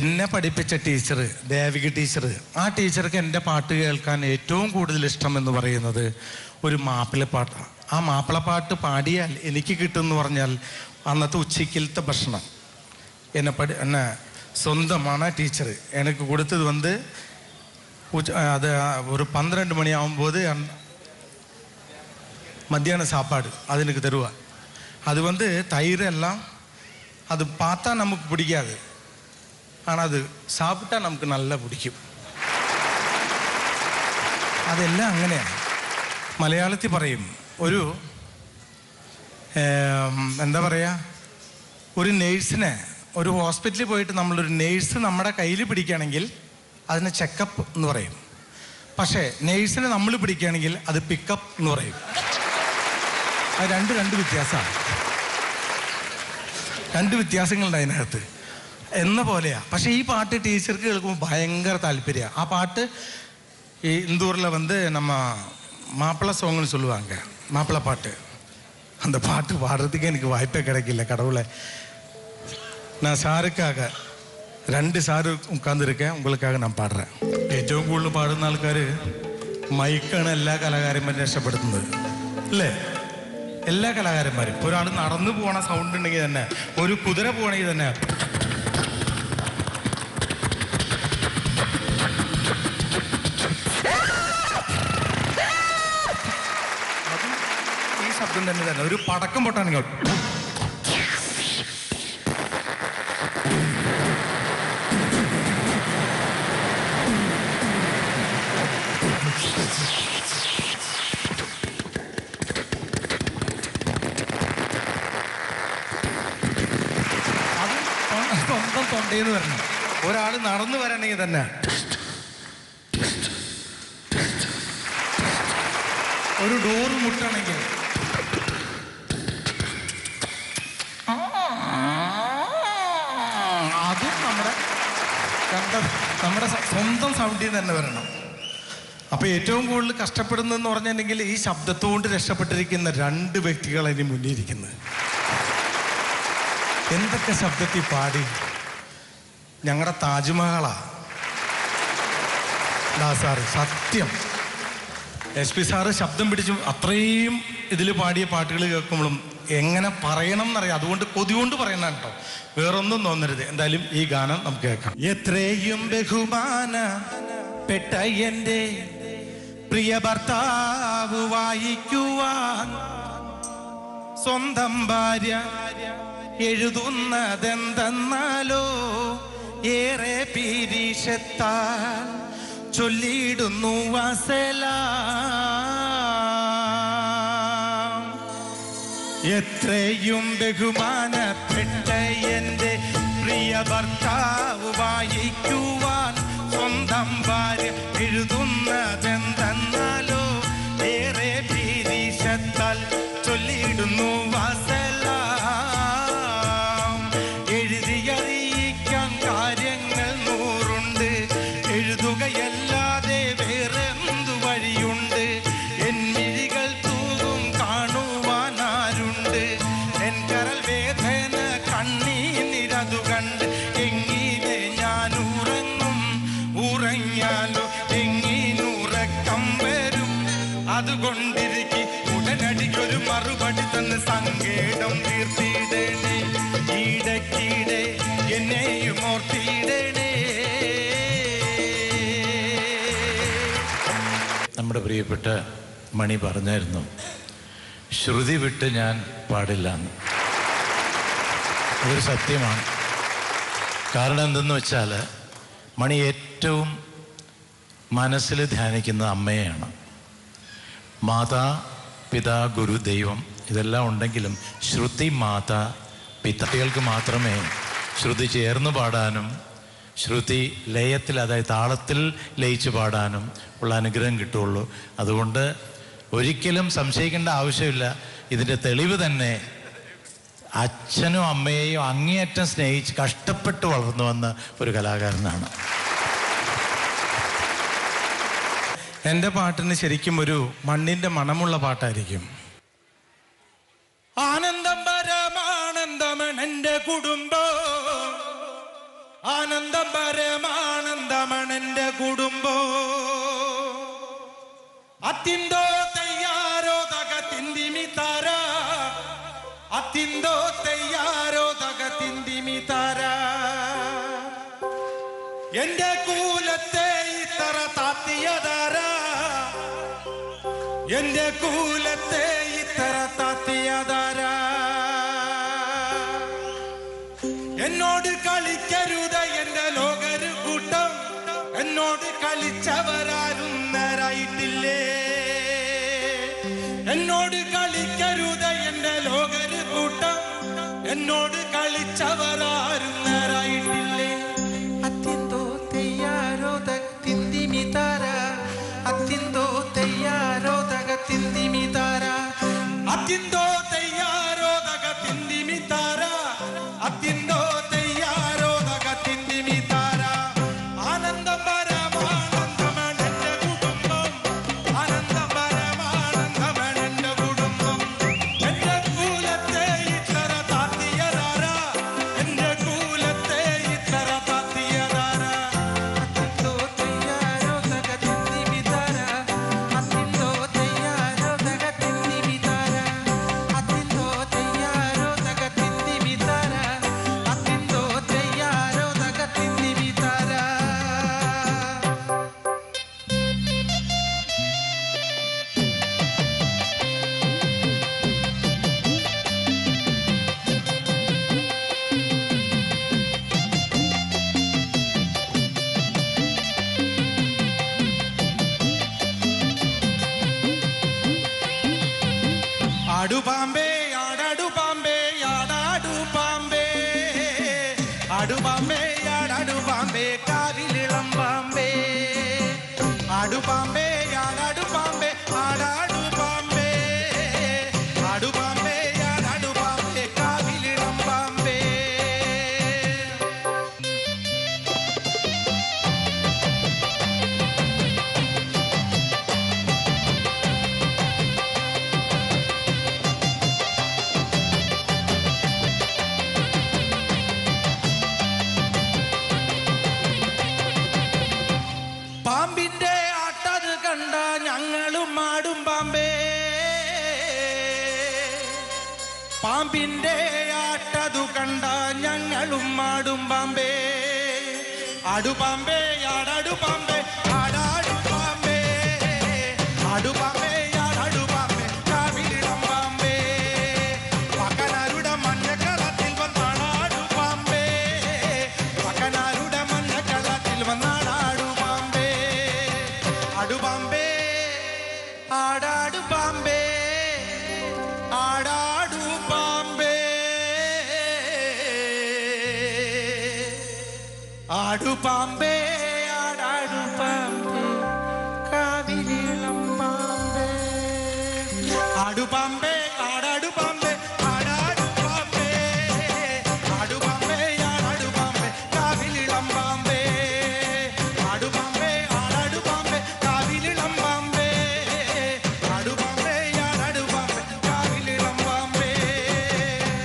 എന്നെ പഠിപ്പിച്ച teacher, Devika teacher, ആ ടീച്ചർക്ക് എൻ്റെ പാട്ട് കേൾക്കാൻ ഏറ്റവും കൂടുതൽ ഇഷ്ടം എന്ന് പറയുന്നത് ഒരു മാപ്പിളപ്പാട്ടാണ്. ആ മാപ്പിളപ്പാട്ട് പാടിയാൽ എനിക്ക് കിട്ടുമെന്ന് പറഞ്ഞാൽ അന്നത്തെ ഉച്ചയ്ക്കലത്തെ ഭക്ഷണം എന്നെ സ്വന്തമാണ് ടീച്ചർ എനിക്ക് കൊടുത്തത്. അത് ഒരു 12 മണിയാകുമ്പോൾ மத்தியான சாப்பாடு அது எனக்கு தருவா. அது தயிர் எல்லாம் அது பார்த்தா நமக்கு பிடிக்காது, ஆனால் அது சாப்பிட்டா നമുക്ക് നല്ല പിടിക്കും. അതെല്ലാം അങ്ങനെയാണ്. മലയാളത്തിൽ പറയും, ഒരു എന്താ പറയുക, ഒരു നേഴ്സിനെ ഒരു ഹോസ്പിറ്റലിൽ പോയിട്ട് നമ്മളൊരു നേഴ്സ് നമ്മുടെ കയ്യിൽ പിടിക്കുകയാണെങ്കിൽ അതിന് ചെക്കപ്പ് എന്ന് പറയും. പക്ഷേ നേഴ്സിനെ നമ്മൾ പിടിക്കുകയാണെങ്കിൽ അത് പിക്കപ്പ് എന്ന് പറയും. അത് രണ്ട് വ്യത്യാസമാണ്. രണ്ട് വ്യത്യാസങ്ങളുണ്ട് അതിനകത്ത് എന്ന പോലെയാണ്. പക്ഷേ ഈ പാട്ട് ടീച്ചർക്ക് കേൾക്കുമ്പോൾ ഭയങ്കര താല്പര്യമാണ്. ആ പാട്ട് ഈ ഇന്തൂരിൽ நம்ம மாப்பிள்ளை சோங்குன்னு சொல்லுவாங்க, மாப்பிள்ளை பாட்டு. அந்த பாட்டு பாடுறதுக்கு எனக்கு வாய்ப்பே கிடைக்கல. கடவுளை, நான் സാറുക്കാக 2 സാറ് ഉட்காந்துருக்கேன், ഉங்களுக்காக நான் പാടുறேன். ഏറ്റവും കൂടുതൽ പാടുന്ന ആൾക്കാർ മൈക്കാണ് എല്ലാ കലാകാരന്മാരും രക്ഷപ്പെടുത്തുന്നത് അല്ലേ? എല്ലാ കലാകാരന്മാരും. ഒരാൾ നടന്നു പോകണ സൗണ്ട് ഉണ്ടെങ്കിൽ തന്നെ, ഒരു കുതിര പോകണമെങ്കിൽ തന്നെ ഈ ശബ്ദം തന്നെ. ഒരു പടക്കം പൊട്ടാണെങ്കിൽ സ്വന്തം തൊണ്ടയെന്ന് വരണം. ഒരാൾ നടന്നു വരണമെങ്കിൽ തന്നെ ഒരു ഡോറ് മുട്ടണമെങ്കിൽ അതും നമ്മുടെ സ്വന്തം സൗണ്ടിൽ തന്നെ വരണം. അപ്പോൾ ഏറ്റവും കൂടുതൽ കഷ്ടപ്പെടുന്നതെന്ന് പറഞ്ഞിട്ടുണ്ടെങ്കിൽ ഈ ശബ്ദത്തോണ്ട് രക്ഷപ്പെട്ടിരിക്കുന്ന 2 വ്യക്തികളാണ് ഇനി മുന്നിരിക്കുന്നത്. എന്തൊക്കെ ശബ്ദത്തിൽ പാടി. ഞങ്ങളുടെ താജ്മഹലാ സാറ്. സത്യം SP സാറ് ശബ്ദം പിടിച്ചു അത്രയും ഇതിൽ പാടിയ പാട്ടുകൾ കേൾക്കുമ്പോഴും എങ്ങനെ പറയണം എന്നറിയാം. അതുകൊണ്ട് കൊതികൊണ്ട് പറയണം കേട്ടോ, വേറൊന്നും തോന്നരുത്. എന്തായാലും ഈ ഗാനം നമുക്ക് കേൾക്കാം. എത്രയും ബഹുമാനപ്പെട്ട എൻ്റെ പ്രിയ ഭർത്താവ് വായിക്കുവാൻ സ്വന്തം ഭാര്യ എഴുതുന്നതെന്തെന്നാലോ ഏറെ പീരീഷത്താൽ ചൊല്ലിയിടുന്നു വസലാം. എത്രയും ബഹുമാനപ്പെട്ട എൻ്റെ പ്രിയ ഭർത്താവ് വായിക്കുവാൻ സ്വന്തം ഭാര്യ എഴുതുന്നതെന്തെന്നാലോ ഏറെ പീരീഷത്താൽ ചൊല്ലിയിടുന്നു വസലാം. എഴുതിയറിയിക്കാൻ കാര്യങ്ങൾ 100ഉണ്ട്, എഴുതുകയല്ലാതെ വേറെന്തു വഴിയുണ്ട്? എൻ മിഴികൾ തൂകും കാണുവാൻ ആരുണ്ട്? എൻ കരൾ വേദന കണ്ണീരതു കണ്ട് എങ്ങനെ ഞാൻ ഉറങ്ങും? ഉറങ്ങിയാലോ എങ്ങീനുറക്കം വരും? അതുകൊണ്ടിരിക്കും ഉടനടിക്കൊരു മറുപടി തന്ന് സങ്കേതം തീർത്തിടണേ, ഇടയ്ക്കിടെ എന്നെയും ഓർത്തിടണേ. നമ്മുടെ പ്രിയപ്പെട്ട മണി പറഞ്ഞായിരുന്നു, ശ്രുതി വിട്ട് ഞാൻ പാടില്ല എന്ന്. അതൊരു സത്യമാണ്. കാരണം എന്തെന്ന് വെച്ചാൽ മണി ഏറ്റവും മനസ്സിൽ ധ്യാനിക്കുന്നത് അമ്മയെയാണ്. മാതാ പിതാ ഗുരു ദൈവം ഇതെല്ലാം ഉണ്ടെങ്കിലും ശ്രുതി മാതാ പിതാക്കൾക്ക് മാത്രമേ ശ്രുതി ചേർന്ന് പാടാനും ശ്രുതി ലയത്തിൽ, അതായത് താളത്തിൽ ലയിച്ച് പാടാനും ഉള്ള അനുഗ്രഹം കിട്ടുള്ളൂ. അതുകൊണ്ട് ഒരിക്കലും സംശയിക്കേണ്ട ആവശ്യമില്ല. ഇതിൻ്റെ തെളിവ് തന്നെ അച്ഛനും അമ്മയെയും അങ്ങേയറ്റം സ്നേഹിച്ച് കഷ്ടപ്പെട്ട് വളർന്നു വന്ന ഒരു കലാകാരനാണ്. എൻ്റെ പാട്ടിന് ശരിക്കും ഒരു മണ്ണിൻ്റെ മണമുള്ള പാട്ടായിരിക്കും. ആനന്ദം പരമാനന്ദമാണ് എൻ്റെ കുടുംബം, ആനന്ദം പരമാനന്ദമണന്റെ കുടുംബോ അത്തിന്തോ തയ്യാറോ തകത്തിന്തിമി താര അത്തിന്തോ തയ്യാറോ തകത്തിന്തിമി താര എന്റെ കൂലത്തെ ഇത്തറ താത്തിയതാര എന്റെ കൂലത്തെ ഇത്തറ താത്തിയതാര എന്നോട് കളിക്കരുത് എന്റെ ലോകര് കൂട്ടം എന്നോട് കളിച്ചവരാരും നേരായിട്ടില്ലേ എന്നോട് കളിക്കരുത് എന്റെ ലോകര് കൂട്ടം എന്നോട് കളിച്ചവരാരും നേരായിട്ടില്ലേ അത്തിന്തോ തെയ്യാരോ തകത്തിന്തിമി താര അത്തിന്തോ തെയ്യാരോ തകത്തിന്തിമി താര അത്തിന്തോ തെയ്യാരോ തകത്തിന്തിമി താര അത്തിന്തോ തെയ്യാരോ തകത്തിന്തിമി താര ആനന്ദം പരമാനന്ദമണന്റെ കുടുംബം ആനന്ദം പരമാനന്ദമണന്റെ കുടുംബം എന്റെ കൂലത്തെ ഇത്തറ താത്തിയതാര എന്റെ കൂലത്തെ ഇത്തറ താത്തിയതാര അത്തിന്തോ തെയ്യാരോ തകത്തിന്തിമി താര അത്തിന്തോ തെയ്യാരോ തകത്തിന്തിമി താര അത്തിന്തോ തെയ്യാരോ തകത്തിന്തിമി താര അത്തിന്തോ തെയ്യാരോ തകത്തിന്തിമി താര ആടു പാമ്പേ ആടാടു പാമ്പേ ആടാടു പാമ്പേ ആടു പാമ്പേ ആടാടു പാമ്പേ കാവിലിളം പാമ്പേ ആടു പാമ്പേ ആടാടു പാമ്പേ ആടാടു പാമ്പേ ആടു പാമ്പേ ആടാടു പാമ്പേ കാവിലിളം പാമ്പേ പാമ്പിന്റെ ആട്ടത് കണ്ട ഞങ്ങളും ആടും പാമ്പേ പാമ്പിന്റെ ആട്ടതു കണ്ട ഞങ്ങളും ആടും പാമ്പേ ആടു പാമ്പേ ആടാടു പാമ്പേ ആടാടു പാമ്പേ ആടു പാമ്പേ ആടാടു പാമ്പേ കാവിലിളം പാമ്പേ പകനാരുടെ മഞ്ഞക്കളത്തിൽ വന്നാടാടു പാമ്പേ പകനാരുടെ മഞ്ഞക്കളത്തിൽ വന്നാടാടു പാമ്പേ ആടു പാമ്പേ ആടാടു പാമ്പേ ആടാടു പാമ്പേ ആടു പാമ്പേ ആടാടു പാമ്പേ കാവിലിളം പാമ്പേ ആടു പാമ്പേ